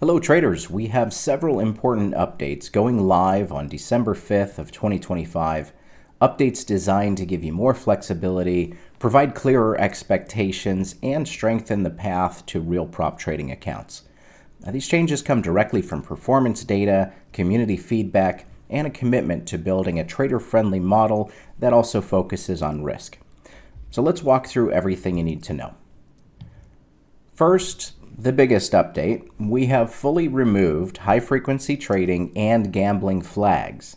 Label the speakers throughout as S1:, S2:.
S1: Hello traders, we have several important updates going live on December 5th of 2025. Updates designed to give you more flexibility, provide clearer expectations, and strengthen the path to real prop trading accounts. Now, these changes come directly from performance data, community feedback, and a commitment to building a trader-friendly model that also focuses on risk. So let's walk through everything you need to know. First, the biggest update, we have fully removed high-frequency trading and gambling flags.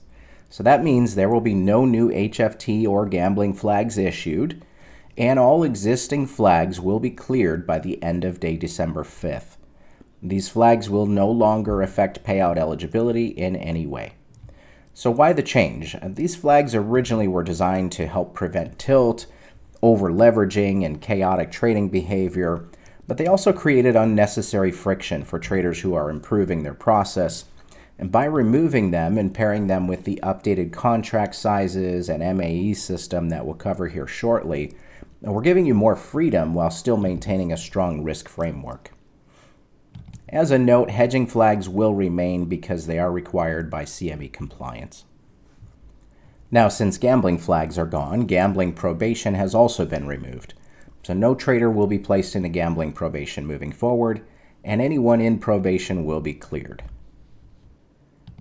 S1: So that means there will be no new HFT or gambling flags issued, and all existing flags will be cleared by the end of day December 5th. These flags will no longer affect payout eligibility in any way. So why the change? These flags originally were designed to help prevent tilt, over-leveraging, and chaotic trading behavior, but they also created unnecessary friction for traders who are improving their process. And by removing them and pairing them with the updated contract sizes and MAE system that we'll cover here shortly, we're giving you more freedom while still maintaining a strong risk framework. As a note, hedging flags will remain because they are required by CME compliance. Now, since gambling flags are gone, gambling probation has also been removed. So no trader will be placed in a gambling probation moving forward, and anyone in probation will be cleared.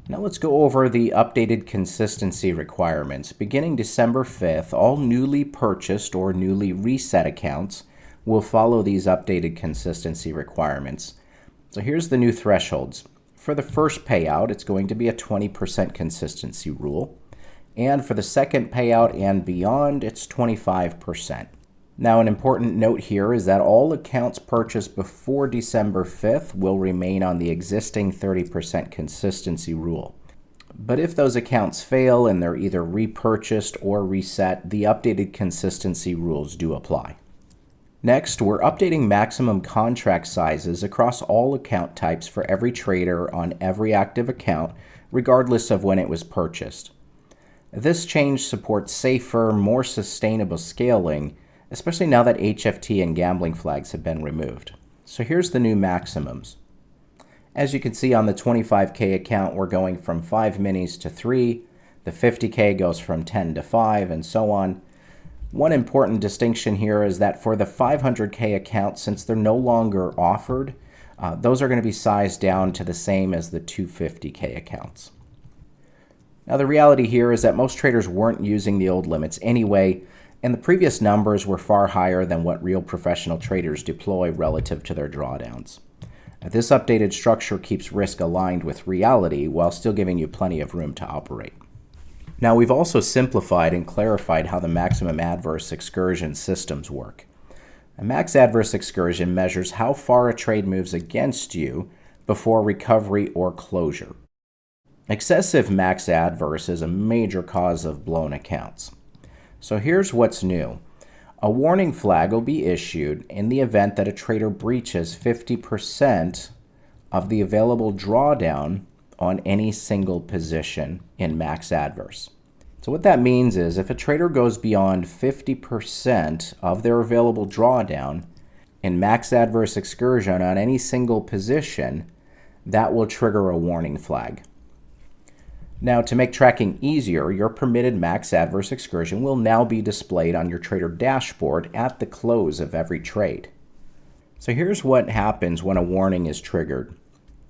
S1: Now let's go over the updated consistency requirements. Beginning December 5th, all newly purchased or newly reset accounts will follow these updated consistency requirements. So here's the new thresholds. For the first payout, it's going to be a 20% consistency rule. And for the second payout and beyond, it's 25%. Now, an important note here is that all accounts purchased before December 5th will remain on the existing 30% consistency rule. But if those accounts fail and they're either repurchased or reset, the updated consistency rules do apply. Next, we're updating maximum contract sizes across all account types for every trader on every active account, regardless of when it was purchased. This change supports safer, more sustainable scaling, especially now that HFT and gambling flags have been removed. So here's the new maximums. As you can see on the 25K account, we're going from 5 minis to 3. The 50K goes from 10 to 5, and so on. One important distinction here is that for the 500K account, since they're no longer offered, those are going to be sized down to the same as the 250K accounts. Now the reality here is that most traders weren't using the old limits anyway, and the previous numbers were far higher than what real professional traders deploy relative to their drawdowns. This updated structure keeps risk aligned with reality while still giving you plenty of room to operate. Now, we've also simplified and clarified how the maximum adverse excursion systems work. A max adverse excursion measures how far a trade moves against you before recovery or closure. Excessive max adverse is a major cause of blown accounts. So here's what's new. A warning flag will be issued in the event that a trader breaches 50% of the available drawdown on any single position in max adverse. So what that means is if a trader goes beyond 50% of their available drawdown in max adverse excursion on any single position, that will trigger a warning flag. Now, to make tracking easier, your permitted max adverse excursion will now be displayed on your trader dashboard at the close of every trade. So here's what happens when a warning is triggered.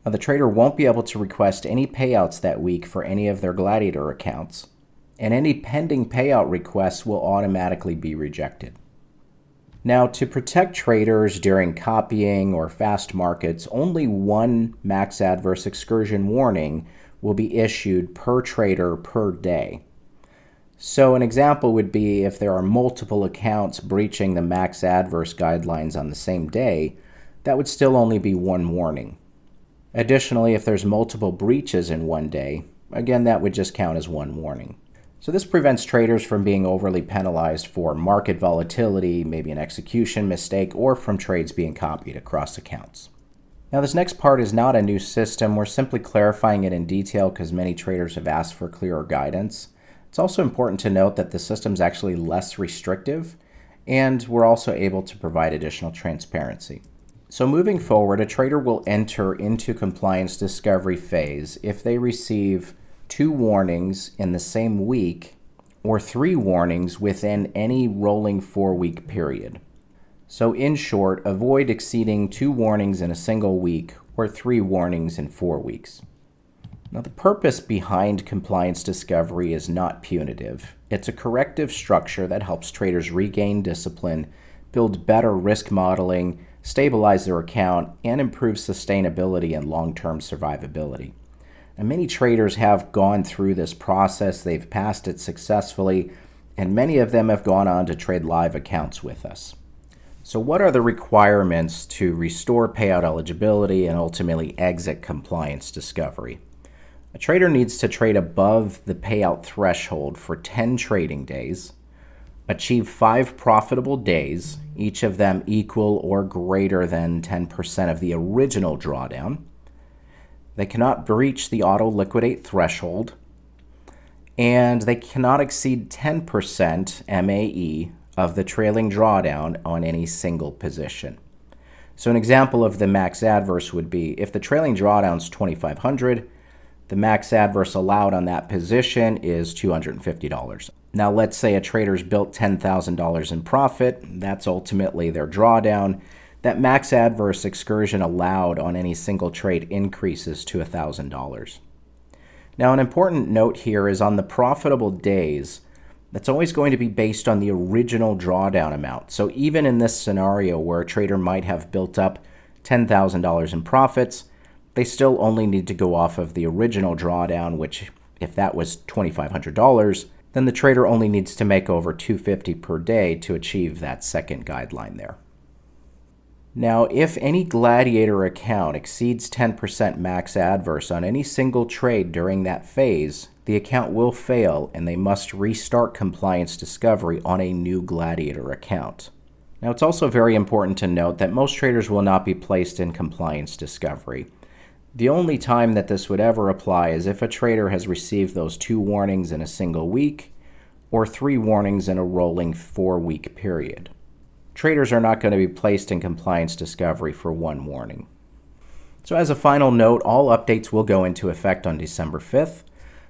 S1: Now, the trader won't be able to request any payouts that week for any of their Gladiator accounts, and any pending payout requests will automatically be rejected. Now, to protect traders during copying or fast markets, only one max adverse excursion warning will be issued per trader per day. So an example would be if there are multiple accounts breaching the max adverse guidelines on the same day, that would still only be one warning. Additionally, if there's multiple breaches in one day, again, that would just count as one warning. So this prevents traders from being overly penalized for market volatility, maybe an execution mistake, or from trades being copied across accounts. Now, this next part is not a new system. We're simply clarifying it in detail because many traders have asked for clearer guidance. It's also important to note that the system is actually less restrictive, and we're also able to provide additional transparency. So moving forward, a trader will enter into compliance discovery phase if they receive 2 warnings in the same week or 3 warnings within any rolling 4-week period. So in short, avoid exceeding 2 warnings in a single week or 3 warnings in 4 weeks. Now, the purpose behind compliance discovery is not punitive. It's a corrective structure that helps traders regain discipline, build better risk modeling, stabilize their account, and improve sustainability and long-term survivability. And many traders have gone through this process, they've passed it successfully, and many of them have gone on to trade live accounts with us. So what are the requirements to restore payout eligibility and ultimately exit compliance discovery? A trader needs to trade above the payout threshold for 10 trading days, achieve 5 profitable days, each of them equal or greater than 10% of the original drawdown. They cannot breach the auto liquidate threshold, and they cannot exceed 10% MAE of the trailing drawdown on any single position. So an example of the max adverse would be if the trailing drawdown is $2,500, the max adverse allowed on that position is $250. Now let's say a trader's built $10,000 in profit, that's ultimately their drawdown. That max adverse excursion allowed on any single trade increases to $1,000. Now an important note here is on the profitable days, that's always going to be based on the original drawdown amount. So even in this scenario where a trader might have built up $10,000 in profits, they still only need to go off of the original drawdown, which if that was $2,500, then the trader only needs to make over $250 per day to achieve that second guideline there. Now, if any Gladiator account exceeds 10% max adverse on any single trade during that phase, the account will fail and they must restart compliance discovery on a new Gladiator account. Now, it's also very important to note that most traders will not be placed in compliance discovery. The only time that this would ever apply is if a trader has received those 2 warnings in a single week or 3 warnings in a rolling 4-week period. Traders are not going to be placed in compliance discovery for 1 warning. So as a final note, all updates will go into effect on December 5th.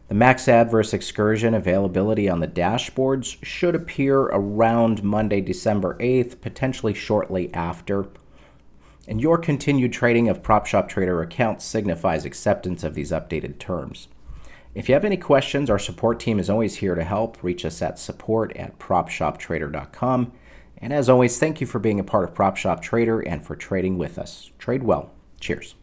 S1: The max adverse excursion availability on the dashboards should appear around Monday, December 8th, potentially shortly after. And your continued trading of PropShopTrader accounts signifies acceptance of these updated terms. If you have any questions, our support team is always here to help. Reach us at support@PropShopTrader.com. And as always, thank you for being a part of PropShopTrader and for trading with us. Trade well. Cheers.